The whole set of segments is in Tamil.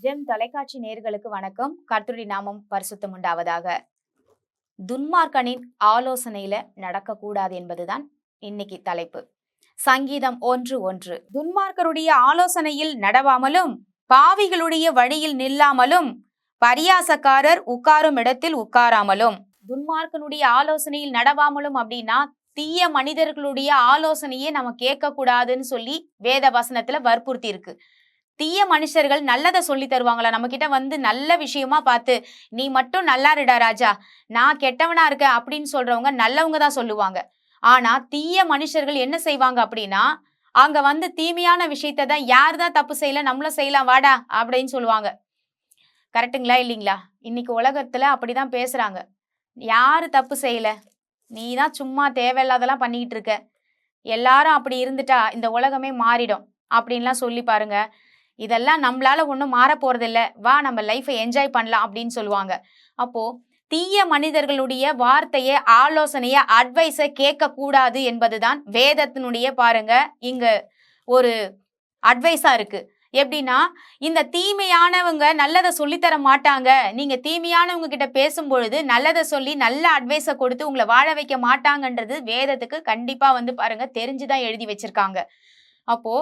ஜெம் தொலைக்காட்சி நேயர்களுக்கு வணக்கம். கர்த்தருடைய நாமம் பரிசுத்தம் உண்டாவதாக. துன்மார்க்கனின் ஆலோசனையில நடக்கக்கூடாது என்பதுதான் இன்னைக்கு தலைப்பு. சங்கீதம் 1:1. துன்மார்க்கருடைய ஆலோசனையில் நடவாமலும் பாவிகளுடைய வழியில் நில்லாமலும் பரியாசக்காரர் உட்காரும் இடத்தில் உட்காராமலும். துன்மார்க்கனுடைய ஆலோசனையில் நடவாமலும் அப்படின்னா தீய மனிதர்களுடைய ஆலோசனையே நம்ம கேட்க கூடாதுன்னு சொல்லி வேத வசனத்துல வற்புறுத்தி இருக்கு. தீய மனுஷர்கள் நல்லதை சொல்லி தருவாங்களா? நம்ம கிட்ட வந்து நல்ல விஷயமா பார்த்து நீ மட்டும் நல்லா இருடா ராஜா, நான் கெட்டவனா இருக்கேன் அப்படின்னு சொல்றவங்க நல்லவங்க தான் சொல்லுவாங்க. ஆனா தீய மனுஷர்கள் என்ன செய்வாங்க அப்படின்னா, அங்க வந்து தீமையான விஷயத்த தான் யார் தான் தப்பு செய்யல நம்மளும் செய்யலாம் வாடா அப்படின்னு சொல்லுவாங்க. கரெக்டுங்களா இல்லைங்களா? இன்னைக்கு உலகத்துல அப்படிதான் பேசுறாங்க. யாரு தப்பு செய்யல, நீ தான் சும்மா தேவையில்லாதெல்லாம் பண்ணிக்கிட்டு இருக்க, எல்லாரும் அப்படி இருந்துட்டா இந்த உலகமே மாறிடும் அப்படின்லாம் சொல்லி பாருங்க. இதெல்லாம் நம்மளால ஒன்றும் மாற போறதில்ல, வா நம்ம லைஃபை என்ஜாய் பண்ணலாம் அப்படின்னு சொல்லுவாங்க. அப்போ தீய மனிதர்களுடைய வார்த்தையை, ஆலோசனைய, அட்வைஸை கேட்க கூடாது என்பதுதான் வேதத்தினுடைய பாருங்க இங்க ஒரு அட்வைஸா இருக்கு. எப்படின்னா, இந்த தீமையானவங்க நல்லதை சொல்லித்தர மாட்டாங்க. நீங்க தீமையானவங்க கிட்ட பேசும்பொழுது நல்லதை சொல்லி நல்ல அட்வைஸை கொடுத்து உங்களை வாழ வைக்க மாட்டாங்கன்றது வேதத்துக்கு கண்டிப்பா வந்து பாருங்க தெரிஞ்சுதான் எழுதி வச்சிருக்காங்க. அப்போ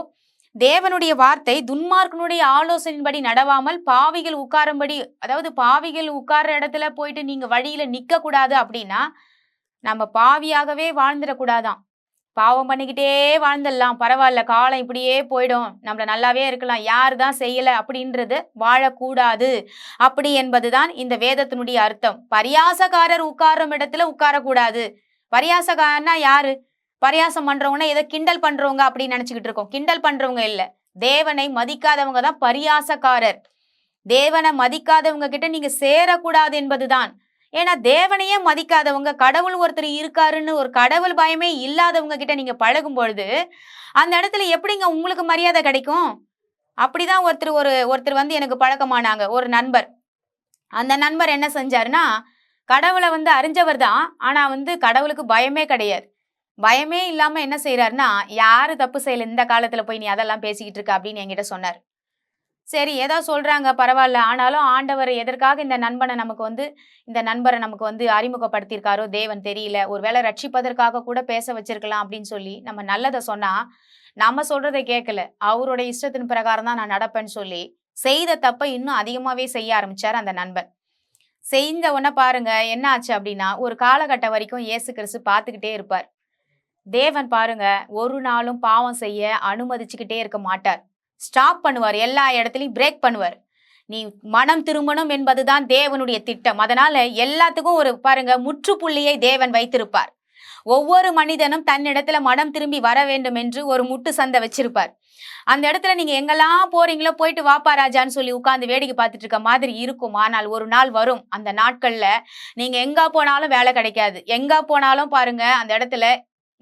தேவனுடைய வார்த்தை துன்மார்க்கனுடைய ஆலோசனையின்படி நடவாமல் பாவிகள் உட்காரும்படி, அதாவது பாவிகள் உட்கார்ற இடத்துல போயிட்டு நீங்க வழியில நிக்க கூடாது அப்படின்னா நம்ம பாவியாகவே வாழ்ந்துடக்கூடாதான். பாவம் பண்ணிக்கிட்டே வாழ்ந்துடலாம், பரவாயில்ல, காலம் இப்படியே போயிடும், நம்மள நல்லாவே இருக்கலாம், யாரு தான் செய்யல அப்படின்றது வாழக்கூடாது. அப்படி என்பதுதான் இந்த வேதத்தினுடைய அர்த்தம். பரியாசக்காரர் உட்காரும் இடத்துல உட்காரக்கூடாது. பரியாசக்காரனா யாரு? பரியாசம் பண்றவங்கன்னா ஏதோ கிண்டல் பண்றவங்க அப்படின்னு நினைச்சுக்கிட்டு இருக்கோம். கிண்டல் பண்றவங்க இல்ல, தேவனை மதிக்காதவங்க தான் பரியாசக்காரர். தேவனை மதிக்காதவங்க கிட்ட நீங்க சேரக்கூடாது என்பதுதான். ஏன்னா தேவனையே மதிக்காதவங்க, கடவுள் ஒருத்தர் இருக்காருன்னு ஒரு கடவுள் பயமே இல்லாதவங்க கிட்ட நீங்க பழகும் பொழுது அந்த இடத்துல எப்படிங்க உங்களுக்கு மரியாதை கிடைக்கும்? அப்படிதான் ஒருத்தர் வந்து எனக்கு பழக்கமானாங்க, ஒரு நண்பர். அந்த நண்பர் என்ன செஞ்சாருன்னா, கடவுளை வந்து அறிஞ்சவர் தான், ஆனா வந்து கடவுளுக்கு பயமே கிடையாது. பயமே இல்லாம என்ன செய்யறாருன்னா, யாரு தப்பு செய்யல இந்த காலத்துல போய் நீ அதெல்லாம் பேசிக்கிட்டு இருக்க அப்படின்னு என்கிட்ட சொன்னார். சரி, ஏதோ சொல்றாங்க பரவாயில்ல, ஆனாலும் ஆண்டவர் எதற்காக இந்த நண்பரை நமக்கு வந்து அறிமுகப்படுத்தியிருக்காரோ தேவன் தெரியல. ஒருவேளை ரட்சிப்பதற்காக கூட பேச வச்சிருக்கலாம் அப்படின்னு சொல்லி நம்ம நல்லதை சொன்னா நம்ம சொல்றதை கேட்கல, அவருடைய இஷ்டத்தின் பிரகாரம் தான் நான் நடப்பேன்னு சொல்லி செய்த தப்ப இன்னும் அதிகமாவே செய்ய ஆரம்பிச்சார் அந்த நண்பன். செய்த உடனே பாருங்க என்ன ஆச்சு அப்படின்னா, ஒரு காலகட்டம் வரைக்கும் இயேசு கிறிஸ்து பார்த்துக்கிட்டே இருப்பார். தேவன் பாருங்க ஒரு நாளும் பாவம் செய்ய அனுமதிச்சுக்கிட்டே இருக்க மாட்டார். ஸ்டாப் பண்ணுவார், எல்லா இடத்துலயும் பிரேக் பண்ணுவார். நீ மனம் திரும்பணும் என்பதுதான் தேவனுடைய திட்டம். அதனால எல்லாத்துக்கும் ஒரு பாருங்க முற்றுப்புள்ளியை தேவன் வைத்திருப்பார். ஒவ்வொரு மனிதனும் தன்னிடத்துல மனம் திரும்பி வர வேண்டும் என்று ஒரு முட்டு சந்தை வச்சிருப்பார். அந்த இடத்துல நீங்க எங்கெல்லாம் போறீங்களோ போயிட்டு வாப்பா ராஜான்னு சொல்லி உட்கார்ந்து வேடிக்கை பார்த்துட்டு இருக்க மாதிரி இருக்கும். ஆனால் ஒரு நாள் வரும், அந்த நாட்கள்ல நீங்க எங்க போனாலும் வேலை கிடைக்காது, எங்க போனாலும் பாருங்க அந்த இடத்துல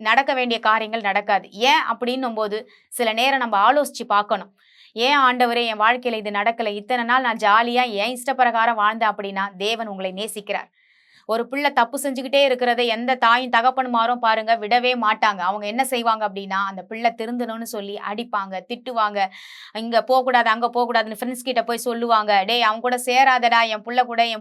நடக்க வேண்டிய காரியங்கள் நடக்காது. ஏன் அப்படின்னும் போது சில நேரம் நம்ம ஆலோசிச்சு பார்க்கணும். ஏன் ஆண்டவரே என் வாழ்க்கையில இது நடக்கல, இத்தனை நாள் நான் ஜாலியா என் இஷ்டப்பிரகாரம் வாழ்ந்தேன் அப்படின்னா தேவன் உங்களை நேசிக்கிறார். ஒரு பிள்ளை தப்பு செஞ்சுக்கிட்டே இருக்கிறத எந்த தாயும் தகப்பனுமாரும் பாருங்க விடவே மாட்டாங்க. அவங்க என்ன செய்வாங்க அப்படின்னா, அந்த பிள்ளை திருந்தணும்னு சொல்லி அடிப்பாங்க, திட்டுவாங்க, இங்க போகக்கூடாது அங்க போகக்கூடாதுன்னு ஃப்ரெண்ட்ஸ் கிட்ட போய் சொல்லுவாங்க, டேய் அவங்க கூட சேராதடா, என்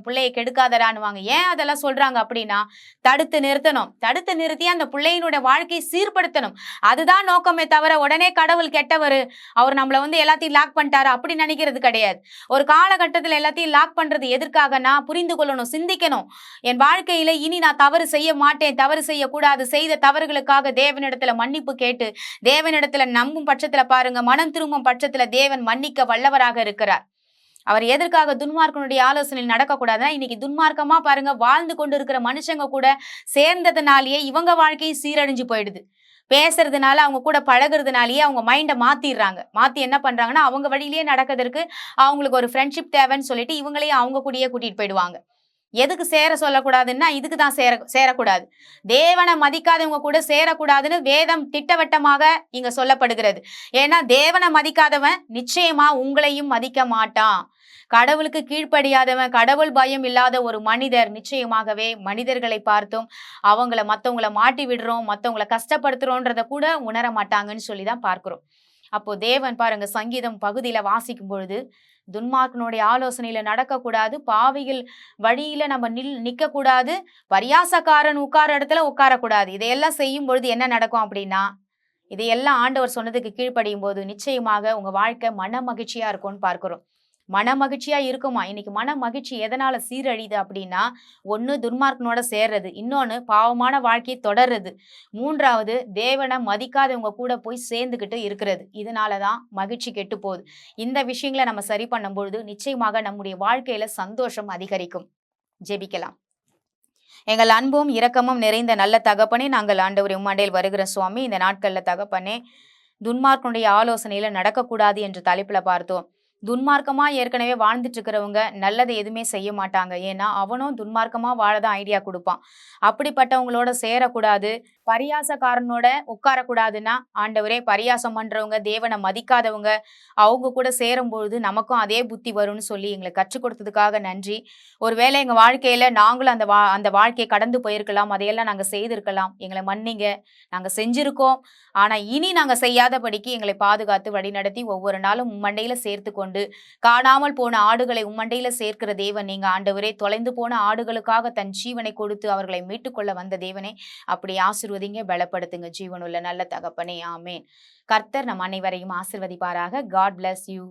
பிள்ளையை கெடுக்காதடான்னுவாங்க. ஏன் அதெல்லாம் சொல்றாங்க அப்படின்னா, தடுத்து நிறுத்தணும், தடுத்து நிறுத்தி அந்த பிள்ளையினுடைய வாழ்க்கையை சீர்படுத்தணும். அதுதான் நோக்கமே தவிர உடனே கடவுள் கெட்டவர், அவர் நம்மளை வந்து எல்லாத்தையும் லாக் பண்ணிட்டாரு அப்படி நினைக்கிறது கிடையாது. ஒரு காலகட்டத்தில் எல்லாத்தையும் லாக் பண்றது எதற்காக? நான் புரிந்து கொள்ளணும், சிந்திக்கணும். என் வாழ்க்கையில இனி நான் தவறு செய்ய மாட்டேன், தவறு செய்யக்கூடாது, செய்த தவறுகளுக்காக தேவனிடத்துல மன்னிப்பு கேட்டு தேவனிடத்துல நம்பும் பட்சத்துல பாருங்க, மனம் திரும்பும் பட்சத்துல தேவன் மன்னிக்க வல்லவராக இருக்கிறார். அவர் எதற்காக துன்மார்க்கனுடைய ஆலோசனையில் நடக்கக்கூடாதுன்னா, இன்னைக்கு துன்மார்க்கமா பாருங்க வாழ்ந்து கொண்டு இருக்கிற மனுஷங்க கூட சேர்ந்ததுனாலேயே இவங்க வாழ்க்கையும் சீரழிஞ்சு போயிடுது. பேசுறதுனால, அவங்க கூட பழகுறதுனாலேயே அவங்க மைண்டை மாத்திடுறாங்க. மாத்தி என்ன பண்றாங்கன்னா, அவங்க வழியிலேயே நடக்கிறதுக்கு அவங்களுக்கு ஒரு ஃப்ரெண்ட்ஷிப் தேவைன்னு சொல்லிட்டு இவங்களையும் அவங்க கூடயே கூட்டிட்டு போயிடுவாங்க. எதுக்கு சேர சொல்லக்கூடாதுன்னா, இதுக்கு தான் சேரக்கூடாது. தேவனை மதிக்காதவங்க கூட சேரக்கூடாதுன்னு வேதம் திட்டவட்டமாக இங்க சொல்லப்படுகிறது. ஏன்னா தேவனை மதிக்காதவன் நிச்சயமா உங்களையும் மதிக்க மாட்டான். கடவுளுக்கு கீழ்ப்படியாதவன், கடவுள் பயம் இல்லாத ஒரு மனிதர் நிச்சயமாகவே மனிதர்களை பார்த்தும் மத்தவங்களை மாட்டி விடுறோம், மத்தவங்களை கஷ்டப்படுத்துறோன்றத கூட உணர மாட்டாங்கன்னு சொல்லிதான் பார்க்கிறோம். அப்போ தேவன் பாருங்க சங்கீதம் பகுதியில வாசிக்கும் பொழுது, துன்மார்க்கனுடைய ஆலோசனையில நடக்கக்கூடாது, பாவிகள் வழியில நம்ம நிற்கக்கூடாது, பரியாசக்காரன் உட்கார இடத்துல உட்காரக்கூடாது. இதையெல்லாம் செய்யும் பொழுது என்ன நடக்கும் அப்படின்னா, இதையெல்லாம் ஆண்டவர் சொன்னதுக்கு கீழ்ப்படியும் போது நிச்சயமாக உங்க வாழ்க்கை மன மகிழ்ச்சியா இருக்கும்னு பார்க்கிறோம். மன மகிழ்ச்சியா இருக்குமா? இன்னைக்கு மன மகிழ்ச்சி எதனால சீரழியுது அப்படின்னா, ஒண்ணு துன்மார்க்கனோட சேர்றது, இன்னொன்னு பாவமான வாழ்க்கையை தொடர்றது, மூன்றாவது தேவனை மதிக்காதவங்க கூட போய் சேர்ந்துகிட்டு இருக்கிறது. இதனாலதான் மகிழ்ச்சி கெட்டு போகுது. இந்த விஷயங்களை நம்ம சரி பண்ணும் பொழுது நிச்சயமாக நம்முடைய வாழ்க்கையில சந்தோஷம் அதிகரிக்கும். ஜெபிக்கலாம். எங்கள் அன்பும் இரக்கமும் நிறைந்த நல்ல தகப்பனே, நாங்கள் ஆண்டவரே உம்மாண்டையில் வருகிற சுவாமி. இந்த நாட்கள்ல தகப்பனே, துன்மார்க்கனுடைய ஆலோசனையில நடக்கக்கூடாது என்று தலைப்புல பார்த்தோம். துன்மார்க்கமா ஏற்கனவே வாழ்ந்துட்டு இருக்கிறவங்க நல்லதை எதுவுமே செய்ய மாட்டாங்க. ஏன்னா அவனும் துன்மார்க்கமா வாழதான் ஐடியா கொடுப்பான். அப்படிப்பட்டவங்களோட சேரக்கூடாது, பரியாசக்காரனோட உட்காரக்கூடாதுன்னா, ஆண்டவரே பரியாசம் பண்றவங்க, தேவனை மதிக்காதவங்க, அவங்க கூட சேரும்பொழுது நமக்கும் அதே புத்தி வரும்னு சொல்லி எங்களை கற்றுக் கொடுத்ததுக்காக நன்றி. ஒருவேளை எங்க வாழ்க்கையில நாங்களும் அந்த வாழ்க்கையை கடந்து போயிருக்கலாம், அதையெல்லாம் நாங்க செய்திருக்கலாம். எங்களை மன்னிங்க, நாங்க செஞ்சிருக்கோம். ஆனா இனி நாங்க செய்யாதபடிக்கு எங்களை பாதுகாத்து வழிநடத்தி ஒவ்வொரு நாளும் உம்மண்டையில சேர்த்து கொண்டு, காணாமல் போன ஆடுகளை உம்மண்டையில சேர்க்கிற தேவன் நீங்க ஆண்டவரே. தொலைந்து போன ஆடுகளுக்காக தன் ஜீவனை கொடுத்து அவர்களை மீட்டுக்கொள்ள வந்த தேவனே, அப்படி ஆசீர்வதிங்க, பலப்படுத்துங்க ஜீவனுள்ள நல்ல தகப்பனே. ஆமேன். கர்த்தர் நம் அனைவரையும் ஆசீர்வதிப்பாராக. God bless you.